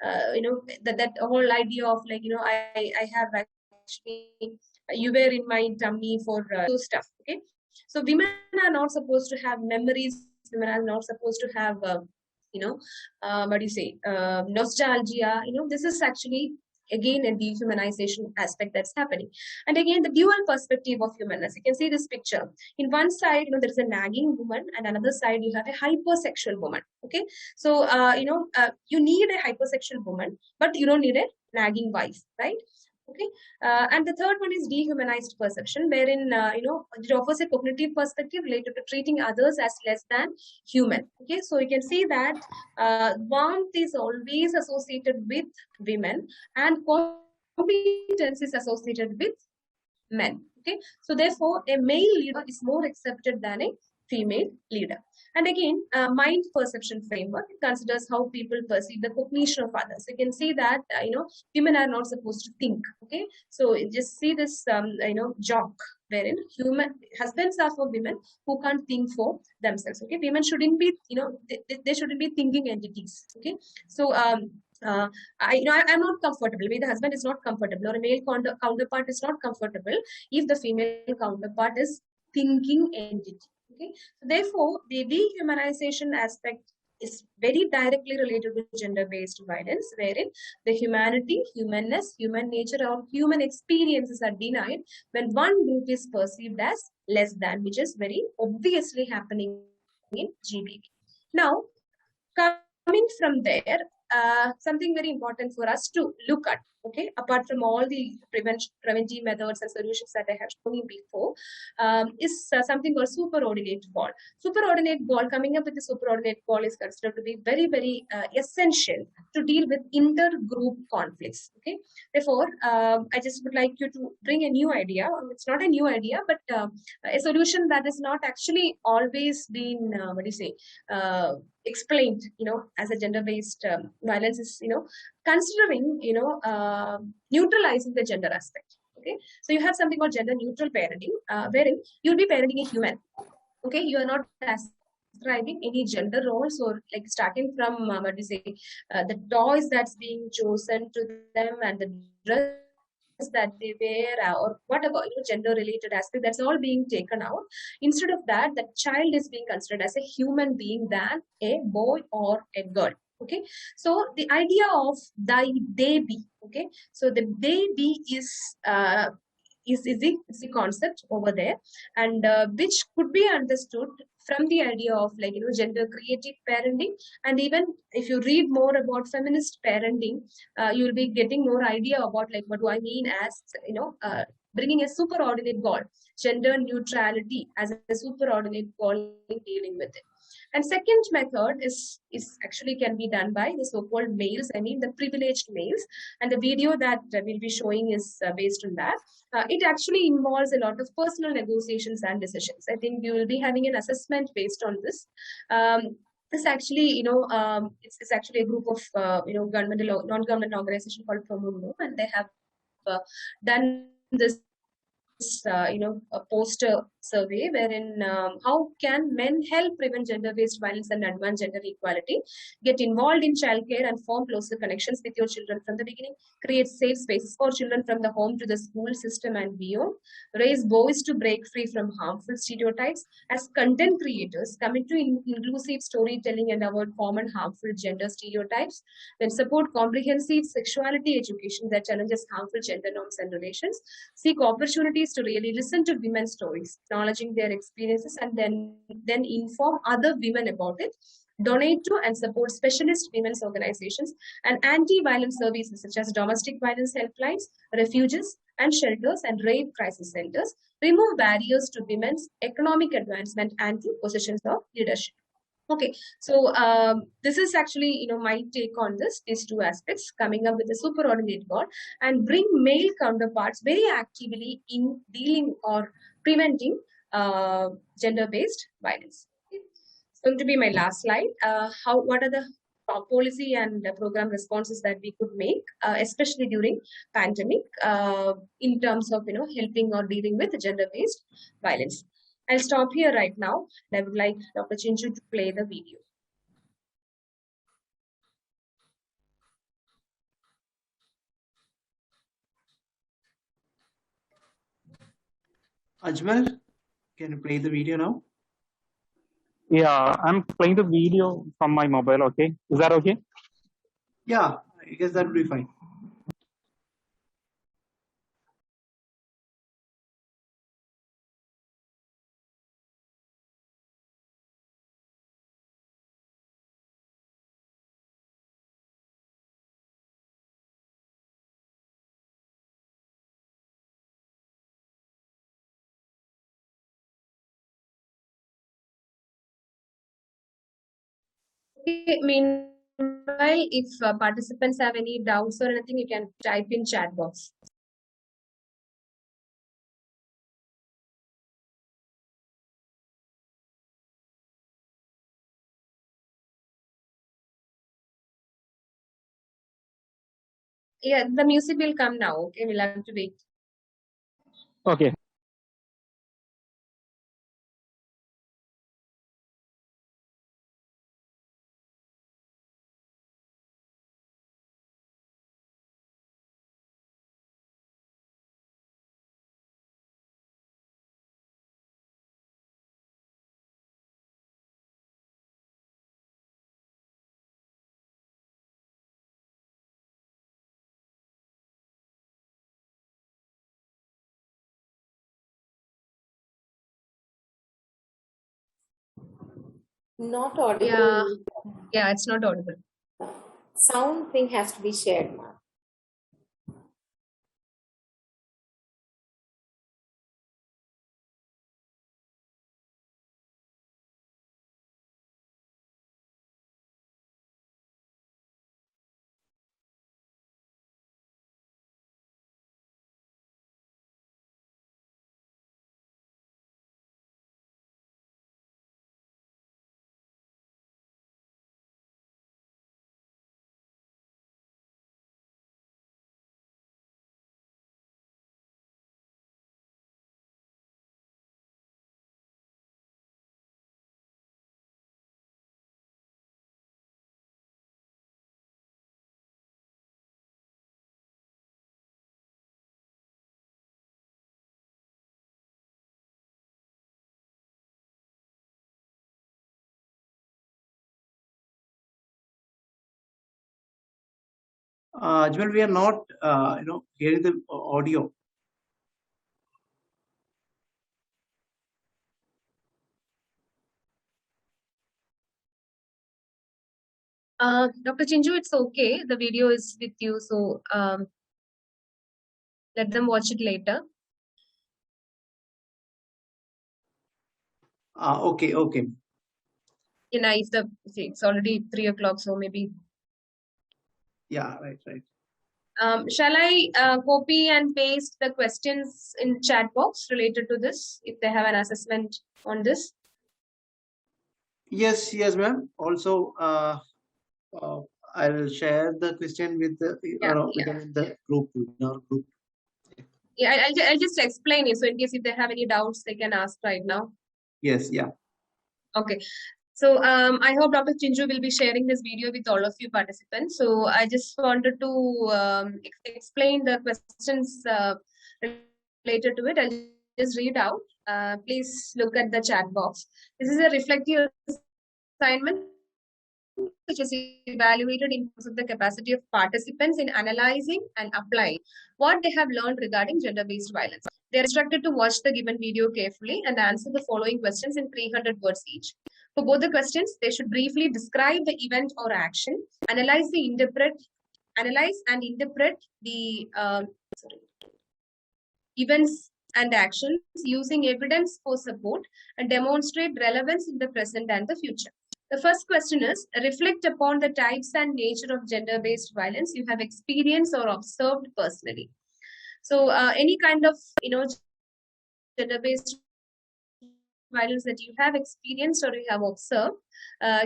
that whole idea of, like, I have actually, you were in my tummy for those stuff. Okay, so women are not supposed to have memories, women are not supposed to have what do you say, nostalgia. This is actually again a dehumanization aspect that's happening. And again, the dual perspective of humanness. You can see this picture. In one side, there is a nagging woman, and another side you have a hypersexual woman. Okay, so you need a hypersexual woman, but you don't need a nagging wife, right? Okay, and the third one is dehumanized perception, wherein it offers a cognitive perspective related to treating others as less than human. Okay, so you can see that warmth is always associated with women, and competence is associated with men. Okay, so therefore a male leader is more accepted than a female leader. And again, mind perception framework considers how people perceive the cognition of others. You can see that women are not supposed to think. Okay, so just see this joke wherein human husbands are for women who can't think for themselves. Okay, women shouldn't be, they shouldn't be thinking entities. Okay, so I'm not comfortable. Maybe the husband is not comfortable, or a male counterpart is not comfortable if the female counterpart is thinking entity. Okay, so therefore the dehumanization aspect is very directly related to gender-based violence, wherein the humanity, humanness, human nature, or human experiences are denied when one group is perceived as less than, which is very obviously happening in GBV. Now, coming from there, something very important for us to look at, okay, apart from all the preventive methods and solutions that I have shown you before, is something called superordinate ball. Superordinate ball, coming up with the superordinate ball is considered to be very, very essential to deal with intergroup conflicts. Okay, therefore, I just would like you to bring a new idea. It's not a new idea, but a solution that is not actually always been what do you say explained, as a gender-based violence is, considering, neutralizing the gender aspect. Okay, so you have something called gender neutral parenting, wherein you'll be parenting a human. Okay, you are not ascribing any gender roles, or like starting from what do you say, the toys that's being chosen to them and the dress that they wear, or whatever, gender related aspect, that's all being taken out. Instead of that, the child is being considered as a human being than a boy or a girl. Okay, so the idea of they be, okay, so the they be is the concept over there, and which could be understood from the idea of, like, gender creative parenting. And even if you read more about feminist parenting, you will be getting more idea about, like, what do I mean as, bringing a superordinate goal, gender neutrality as a superordinate goal in dealing with it. And second method is actually can be done by the so-called males, I mean the privileged males, and the video that we'll be showing is based on that. It actually involves a lot of personal negotiations and decisions. I think we will be having an assessment based on this. This actually, it's actually a group of, governmental, non-government organization called Promundo, and they have done this a poster survey wherein how can men help prevent gender-based violence and advance gender equality, get involved in childcare and form closer connections with your children from the beginning, create safe spaces for children from the home to the school system and beyond, raise boys to break free from harmful stereotypes as content creators, commit to inclusive storytelling and avoid common harmful gender stereotypes, then support comprehensive sexuality education that challenges harmful gender norms and relations, seek opportunities to really listen to women's stories, acknowledging their experiences, and then inform other women about it, donate to and support specialist women's organizations and anti-violence services such as domestic violence helplines, refuges and shelters, and rape crisis centers, remove barriers to women's economic advancement and to positions of leadership. Okay, so this is actually, my take on these two aspects, coming up with a superordinate goal and bring male counterparts very actively in dealing or preventing gender-based violence. Okay. It's going to be my last slide. What are the policy and program responses that we could make, especially during pandemic, in terms of, helping or dealing with gender-based violence. I'll stop here right now. I would like Dr. Chinchu to play the video. Ajmal, can you play the video now? Yeah, I'm playing the video from my mobile. Okay, is that okay? Yeah, I guess that would be fine. Okay, meanwhile, if participants have any doubts or anything, you can type in chat box. Yeah, the music will come now. Okay, we'll have to wait. Okay. Not audible. Yeah, it's not audible. Sound thing has to be shared, ma'am. Ajmal, we are not, hearing the audio. Dr. Chinju, it's okay. The video is with you, so let them watch it later. Okay. It's already 3 o'clock, so maybe. Yeah, right. Shall I copy and paste the questions in chat box related to this, if they have an assessment on this? Yes, ma'am. Also, I'll share the question with the with the group. Yeah, I'll just explain it. So in case if they have any doubts, they can ask right now. Yes, yeah. Okay. So I hope Dr. Chinju will be sharing this video with all of you participants. So I just wanted to explain the questions related to it. I'll just read out. Please look at the chat box. This is a reflective assignment which is evaluated in terms of the capacity of participants in analyzing and applying what they have learned regarding gender-based violence. They are instructed to watch the given video carefully and answer the following questions in 300 words each. For both the questions, they should briefly describe the event or action, analyze and interpret the events and actions using evidence for support and demonstrate relevance in the present and the future. The first question is, reflect upon the types and nature of gender-based violence you have experienced or observed personally. So any kind of, gender-based violence that you have experienced or you have observed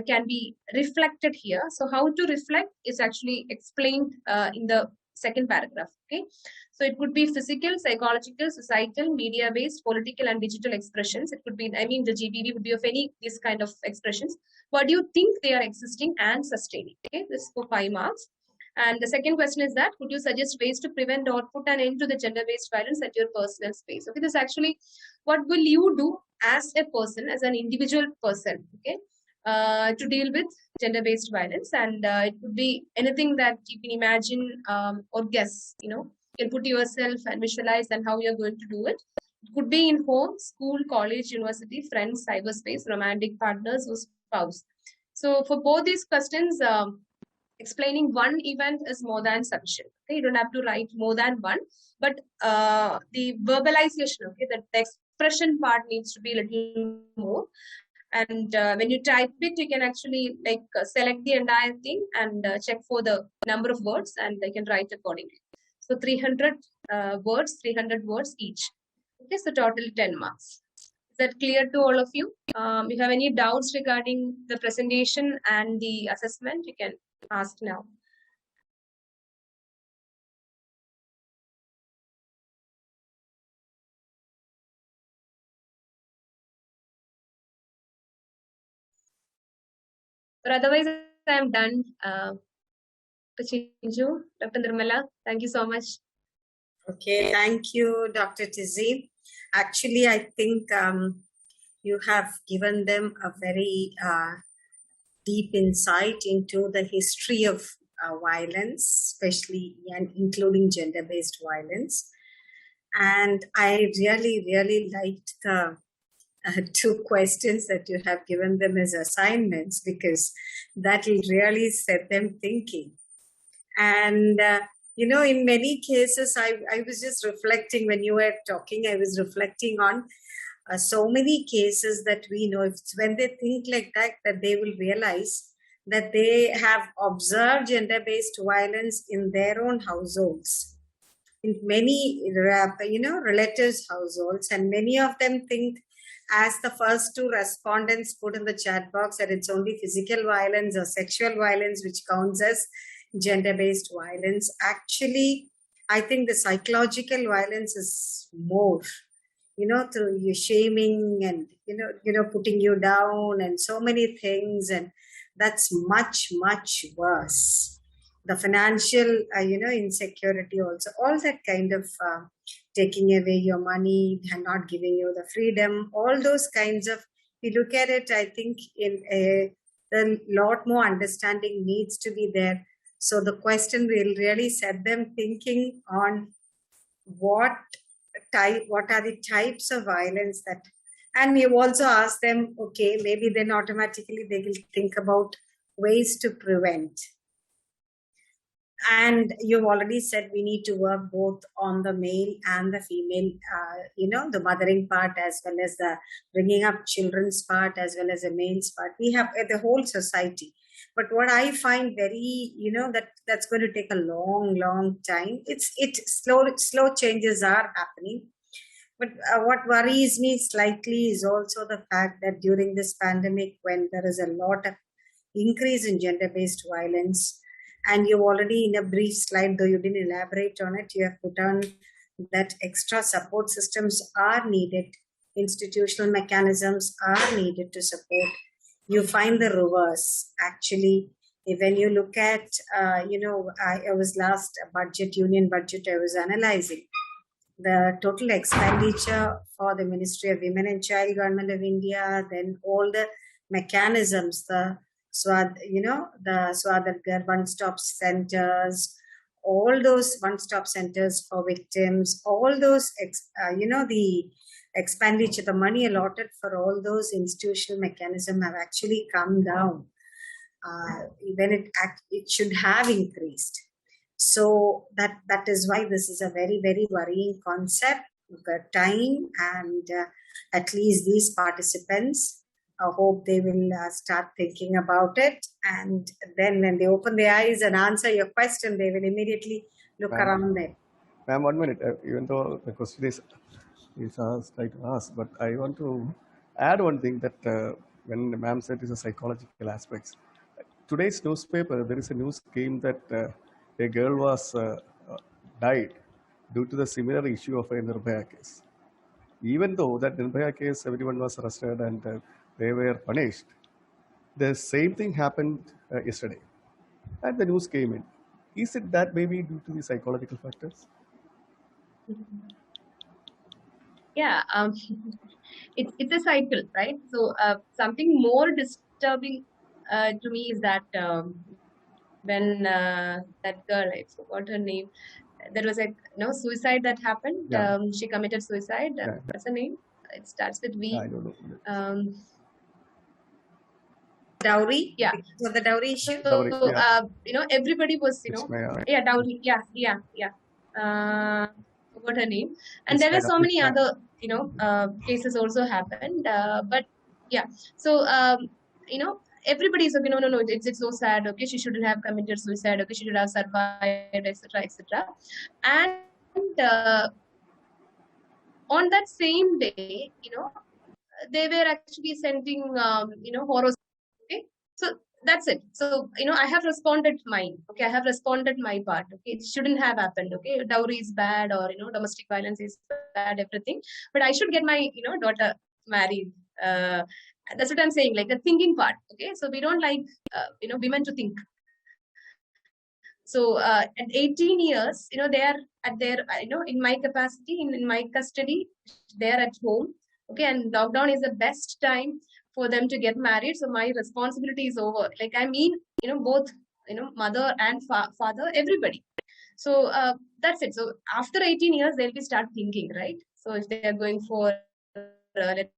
can be reflected here. So how to reflect is actually explained in the second paragraph. Okay, so it could be physical, psychological, societal, media-based, political, and digital expressions. It could be, the GBV would be of any this kind of expressions. What do you think they are existing and sustaining? Okay, this is for 5 marks. And the second question is that, could you suggest ways to prevent or put an end to the gender-based violence at your personal space? Okay, this is actually what will you do as a person, as an individual person, okay, to deal with gender-based violence. And it could be anything that you can imagine or guess, you can put yourself and visualize and how you're going to do it. It could be in home, school, college, university, friends, cyberspace, romantic partners, or spouse. So for both these questions, explaining one event is more than sufficient. Okay, you don't have to write more than one, but the verbalization, okay, the expression part needs to be a little more. And when you type it, you can actually select the entire thing and check for the number of words, and they can write accordingly. So 300 words each. Okay, so total 10 marks. Is that clear to all of you? If you have any doubts regarding the presentation and the assessment, you can ask now. But otherwise, I am done. Pachinju, Dr. Nirmala, thank you so much. Okay, thank you, Dr. Tissy. Actually, I think you have given them a very deep insight into the history of violence, especially and including gender-based violence. And I really liked the 2 questions that you have given them as assignments, because that will really set them thinking. And in many cases, I was just reflecting when you were talking. I was reflecting on so many cases that we know. It's when they think like that they will realize that they have observed gender-based violence in their own households, in many relatives' households, and many of them think, as the first 2 respondents put in the chat box, that it's only physical violence or sexual violence which counts as gender-based violence. Actually, I think the psychological violence is more, through you shaming and, putting you down and so many things. And that's much, much worse. The financial, insecurity also, all that kind of taking away your money and not giving you the freedom, all those kinds of, if you look at it, I think in a lot more understanding needs to be there. So the question will really set them thinking on what are the types of violence that, and you also ask them, okay, maybe then automatically they will think about ways to prevent. And you've already said we need to work both on the male and the female, the mothering part as well as the bringing up children's part as well as the male's part. We have the whole society. But what I find very, that's going to take a long time. Slow changes are happening. But what worries me slightly is also the fact that during this pandemic, when there is a lot of increase in gender-based violence, and you already in a brief slide, though you didn't elaborate on it, you have put on that extra support systems are needed, institutional mechanisms are needed to support. You find the reverse. Actually, when you look at, I was last union budget, I was analyzing the total expenditure for the Ministry of Women and Child, Government of India, then all the mechanisms, the Swadharkar one-stop centers, all those one-stop centers for victims, all those, the expenditure, the money allotted for all those institutional mechanisms have actually come down. When it should have increased. So that is why this is a very, very worrying concept. We've got time, and at least these participants, I hope they will start thinking about it. And then when they open their eyes and answer your question, they will immediately look around them. Ma'am, 1 minute. Even though the question is asked, I to ask, but I want to add one thing that when ma'am said it's a psychological aspects. Today's newspaper, there is a news came that a girl was died due to the similar issue of a Nirbhaya case. Even though that Nirbhaya case, everyone was arrested and they were punished, the same thing happened yesterday. And the news came in. Is it that maybe due to the psychological factors? Yeah, it's a cycle, right? So something more disturbing to me is that when that girl, I forgot her name, there was a suicide that happened. Yeah. She committed suicide. Yeah. What's her name? It starts with V. I don't know. Dowry? Yeah. So the dowry issue? Dowry, yeah. Everybody was, yeah, dowry. Yeah. Forgot her name. And there were so many other, cases also happened. But yeah, so, everybody is okay, no, it's so sad, okay, she shouldn't have committed suicide, okay, she should have survived, etc. And on that same day, they were actually sending, horrors, okay? So that's it. So, I have responded mine, okay, I have responded my part, okay, it shouldn't have happened, okay, dowry is bad, or, domestic violence is bad, everything, but I should get my, daughter married. That's what I'm saying, like the thinking part. Okay, so we don't like women to think. So at 18 years, they are at their, in my capacity, in my custody, they're at home. Okay, and lockdown is the best time for them to get married. So my responsibility is over. Like, I mean, both, mother and father, everybody. So that's it. So after 18 years, they'll be start thinking, right? So if they are going for, let's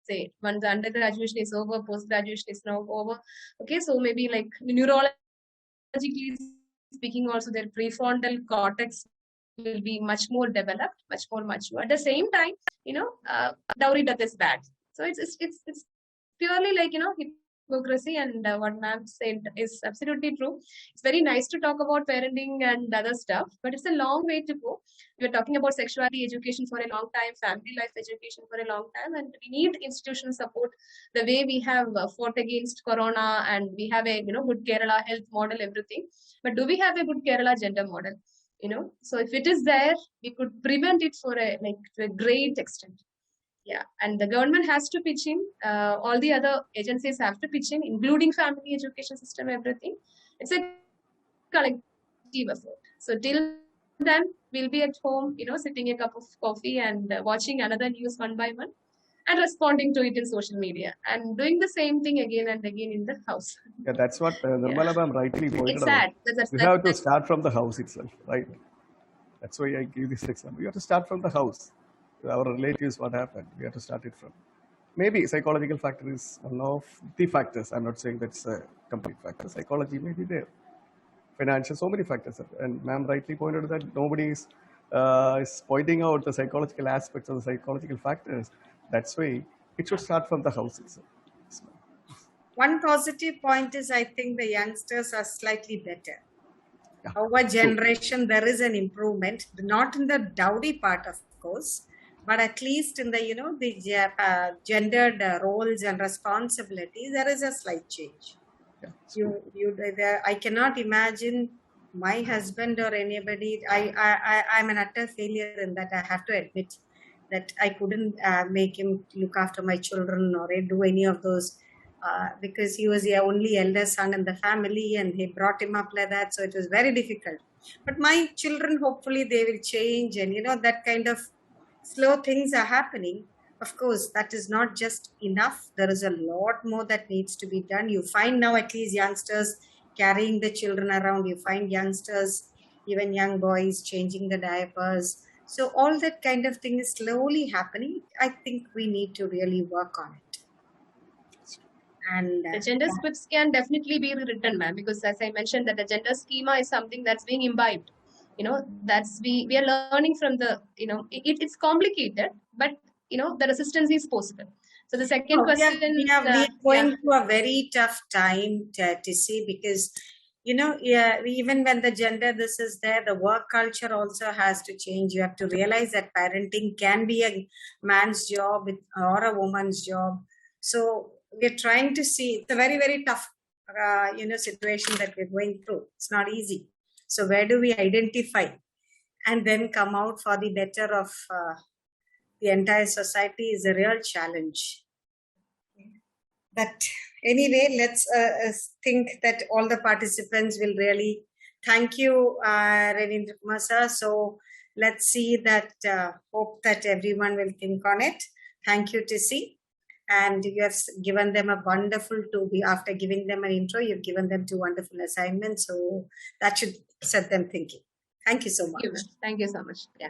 say, when the undergraduation is over, post-graduation is now over. Okay, so maybe like neurologically speaking, also their prefrontal cortex will be much more developed, much more mature. At the same time, dowry death is bad. So it's purely like, hypocrisy, and what ma'am said is absolutely true. It's very nice to talk about parenting and other stuff, but it's a long way to go. We're talking about sexuality education for a long time, family life education for a long time, and we need institutional support the way we have fought against corona, and we have a good Kerala health model, everything. But do we have a good Kerala gender model? So if it is there, we could prevent it to a great extent. Yeah, and the government has to pitch in. All the other agencies have to pitch in, including family education system, everything. It's a collective effort. So till then, we'll be at home, sipping a cup of coffee and watching another news one by one. and responding to it in social media and doing the same thing again and again in the house. Yeah, that's what Nirmala ma'am rightly pointed It's out. sad. You have to start from the house itself, right? That's why I give this example. You have to start from the house. Our relatives, what happened? We have to start it from. Maybe psychological factor is one of the factors. I'm not saying that's a complete factor. Psychology may be there. Financial, so many factors. And ma'am rightly pointed out that nobody is pointing out the psychological aspects of the psychological factors. That's why it should start from the house itself. One positive point is I think the youngsters are slightly better. Our generation, there is an improvement, not in the dowdy part, of course, but at least in the, the gendered roles and responsibilities, there is a slight change. I cannot imagine my husband or anybody. I'm an utter failure in that. I have to admit that I couldn't make him look after my children or do any of those. Because he was the only elder son in the family and he brought him up like that. So it was very difficult. But my children, hopefully they will change and, that kind of slow things are happening. Of course, that is not just enough. There is a lot more that needs to be done. You find now at least youngsters carrying the children around. You find youngsters, even young boys, changing the diapers. So all that kind of thing is slowly happening. I think we need to really work on it. And the gender scripts can definitely be rewritten, ma'am, because as I mentioned that the gender schema is something that's being imbibed. That's we are learning from the, it's complicated, but the resistance is possible. So the second question, we are going through a very tough time, Tissy, because even when the gender this is there, the work culture also has to change. You have to realize that parenting can be a man's job or a woman's job. So we're trying to see, it's a very, very tough, situation that we're going through. It's not easy. So where do we identify and then come out for the better of the entire society is a real challenge. But anyway, let's think that all the participants will really thank you, Ravindra Kumar sir. So let's see that, hope that everyone will think on it. Thank you, Tissy. And you have given them a wonderful after giving them an intro, you've given them 2 wonderful assignments. So that should set them thinking. Thank you so much. Thank you so much. Yeah.